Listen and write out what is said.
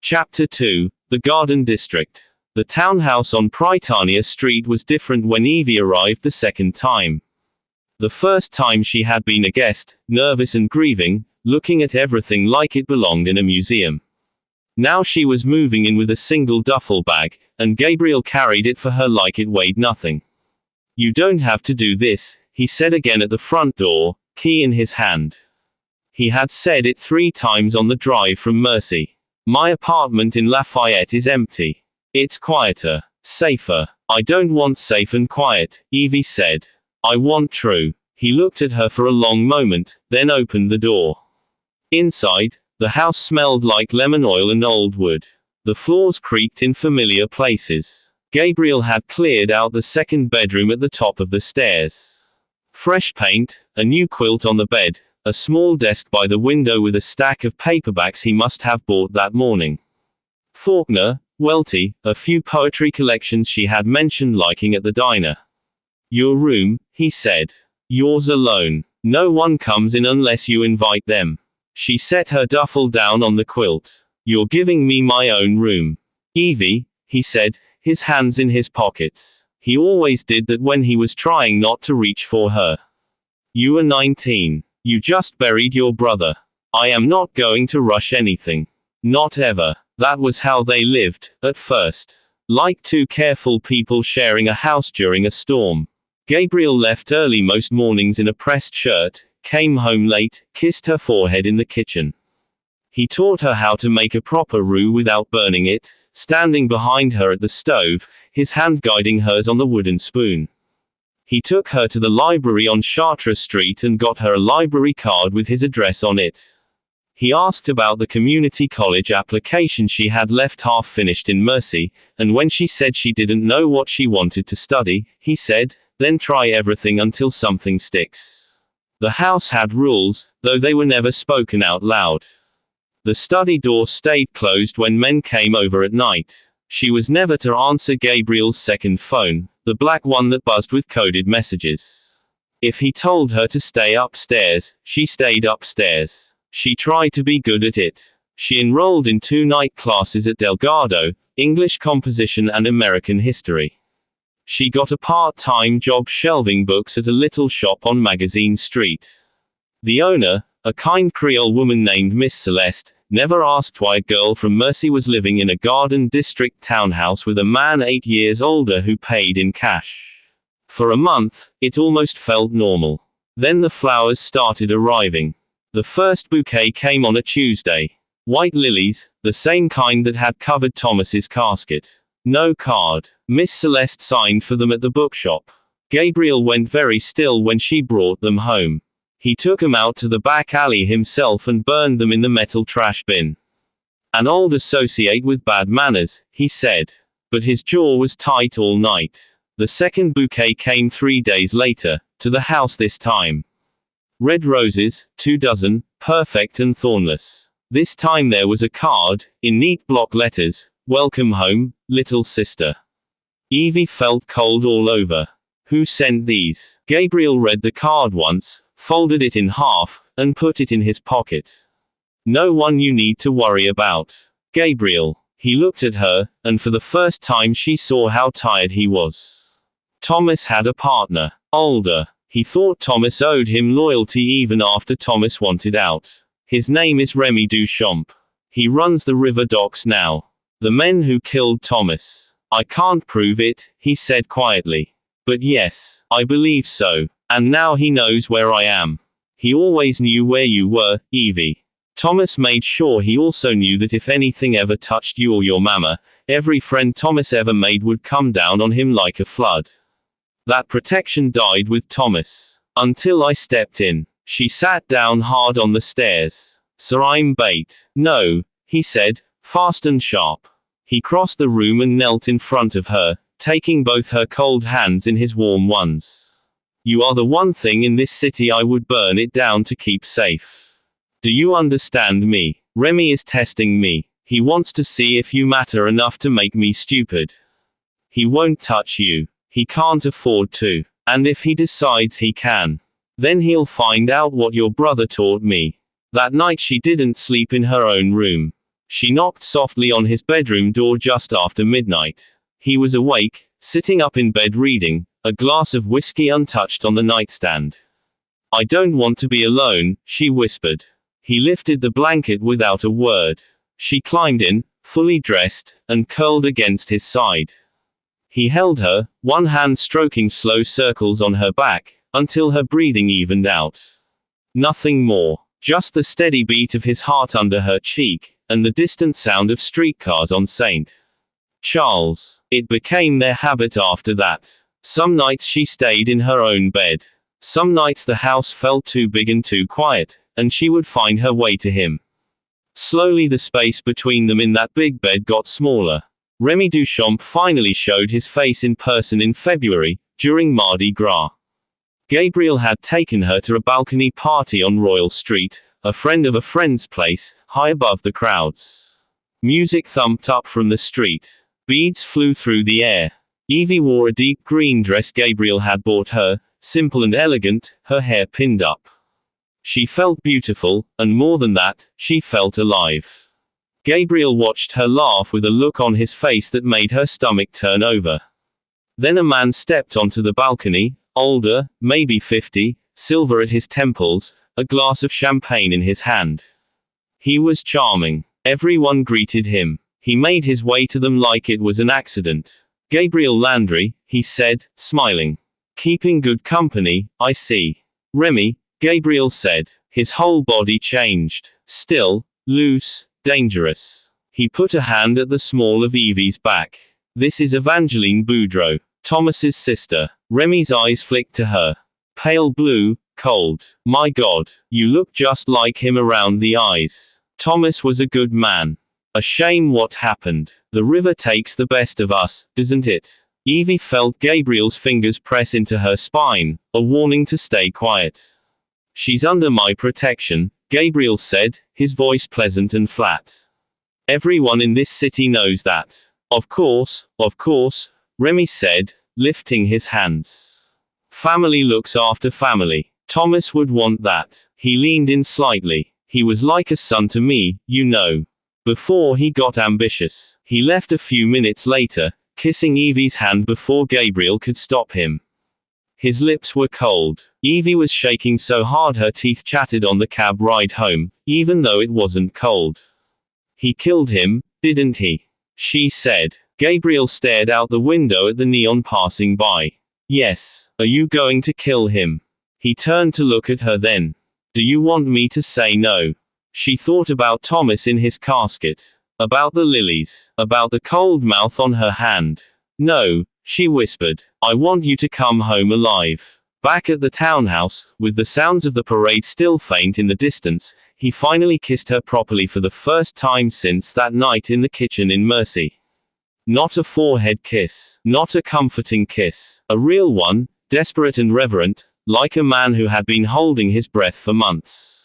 Chapter 2. The Garden District. The townhouse on Prytania Street was different when Evie arrived the second time. The first time she had been a guest, nervous and grieving, looking at everything like it belonged in a museum. Now she was moving in with a single duffel bag, and Gabriel carried it for her like it weighed nothing. "You don't have to do this," he said again at the front door, key in his hand. He had said it 3 times on the drive from Mercy. "My apartment in Lafayette is empty. It's quieter, safer." "I don't want safe and quiet," Evie said. "I want true." He looked at her for a long moment, then opened the door. Inside, the house smelled like lemon oil and old wood. The floors creaked in familiar places. Gabriel had cleared out the second bedroom at the top of the stairs. Fresh paint, a new quilt on the bed, a small desk by the window with a stack of paperbacks he must have bought that morning. Faulkner, Welty, a few poetry collections she had mentioned liking at the diner. "Your room," he said. "Yours alone. No one comes in unless you invite them." She set her duffel down on the quilt. "You're giving me my own room." "Evie," he said, his hands in his pockets. He always did that when he was trying not to reach for her. "You are 19. You just buried your brother. I am not going to rush anything. Not ever." That was how they lived, at first. Like 2 careful people sharing a house during a storm. Gabriel left early most mornings in a pressed shirt, came home late, kissed her forehead in the kitchen. He taught her how to make a proper roux without burning it, standing behind her at the stove, his hand guiding hers on the wooden spoon. He took her to the library on Chartres Street and got her a library card with his address on it. He asked about the community college application she had left half finished in Mercy, and when she said she didn't know what she wanted to study, he said, "Then try everything until something sticks." The house had rules, though they were never spoken out loud. The study door stayed closed when men came over at night. She was never to answer Gabriel's second phone, the black one that buzzed with coded messages. If he told her to stay upstairs, she stayed upstairs. She tried to be good at it. She enrolled in 2 night classes at Delgado, English composition and American history. She got a part-time job shelving books at a little shop on Magazine Street. The owner, a kind Creole woman named Miss Celeste, never asked why a girl from Mercy was living in a Garden District townhouse with a man 8 years older who paid in cash. For a month, it almost felt normal. Then the flowers started arriving. The first bouquet came on a Tuesday. White lilies, the same kind that had covered Thomas's casket. No card. Miss Celeste signed for them at the bookshop. Gabriel went very still when she brought them home. He took them out to the back alley himself and burned them in the metal trash bin. "An old associate with bad manners," he said. But his jaw was tight all night. The second bouquet came 3 days later, to the house this time. Red roses, 2 dozen, perfect and thornless. This time there was a card, in neat block letters, "Welcome home, little sister." Evie felt cold all over. Who sent these? Gabriel read the card once, folded it in half, and put it in his pocket. "No one you need to worry about. Gabriel." He looked at her, and for the first time she saw how tired he was. Thomas had a partner. Older. He thought Thomas owed him loyalty even after Thomas wanted out. "His name is Remy Duchamp. He runs the river docks now. The men who killed Thomas." "I can't prove it," he said quietly. "But yes, I believe so. And now he knows where I am." "He always knew where you were, Evie." Thomas made sure he also knew that if anything ever touched you or your mama, every friend Thomas ever made would come down on him like a flood. That protection died with Thomas. Until I stepped in. She sat down hard on the stairs. "So I'm bait." "No," he said, fast and sharp. He crossed the room and knelt in front of her, taking both her cold hands in his warm ones. "You are the one thing in this city I would burn it down to keep safe. Do you understand me? Remy is testing me. He wants to see if you matter enough to make me stupid. He won't touch you. He can't afford to. And if he decides he can, then he'll find out what your brother taught me." That night she didn't sleep in her own room. She knocked softly on his bedroom door just after midnight. He was awake, sitting up in bed reading, a glass of whiskey untouched on the nightstand. "I don't want to be alone," she whispered. He lifted the blanket without a word. She climbed in, fully dressed, and curled against his side. He held her, one hand stroking slow circles on her back, until her breathing evened out. Nothing more. Just the steady beat of his heart under her cheek, and the distant sound of streetcars on St. Charles. It became their habit after that. Some nights she stayed in her own bed. Some nights the house felt too big and too quiet, and she would find her way to him. Slowly the space between them in that big bed got smaller. Remy Duchamp finally showed his face in person in February, during Mardi Gras. Gabriel had taken her to a balcony party on Royal Street, a friend of a friend's place, high above the crowds. Music thumped up from the street. Beads flew through the air. Evie wore a deep green dress Gabriel had bought her, simple and elegant, her hair pinned up. She felt beautiful, and more than that, she felt alive. Gabriel watched her laugh with a look on his face that made her stomach turn over. Then a man stepped onto the balcony, older, maybe 50, silver at his temples, a glass of champagne in his hand. He was charming. Everyone greeted him. He made his way to them like it was an accident. "Gabriel Landry," he said, smiling. "Keeping good company, I see." "Remy," Gabriel said. His whole body changed. Still, loose, dangerous. He put a hand at the small of Evie's back. "This is Evangeline Boudreau, Thomas's sister." Remy's eyes flicked to her. Pale blue, cold. "My God, you look just like him around the eyes. Thomas was a good man. A shame what happened. The river takes the best of us, doesn't it?" Evie felt Gabriel's fingers press into her spine, a warning to stay quiet. "She's under my protection," Gabriel said, his voice pleasant and flat. "Everyone in this city knows that." Of course, Remy said, lifting his hands. "Family looks after family. Thomas would want that." He leaned in slightly. "He was like a son to me, you know. Before he got ambitious." He left a few minutes later, kissing Evie's hand before Gabriel could stop him. His lips were cold. Evie was shaking so hard her teeth chattered on the cab ride home, even though it wasn't cold. "He killed him, didn't he?" she said. Gabriel stared out the window at the neon passing by. "Yes. Are you going to kill him?" He turned to look at her then. "Do you want me to say no?" She thought about Thomas in his casket. About the lilies. About the cold mouth on her hand. "No," she whispered. "I want you to come home alive." Back at the townhouse, with the sounds of the parade still faint in the distance, he finally kissed her properly for the first time since that night in the kitchen in Mercy. Not a forehead kiss. Not a comforting kiss. A real one, desperate and reverent, like a man who had been holding his breath for months.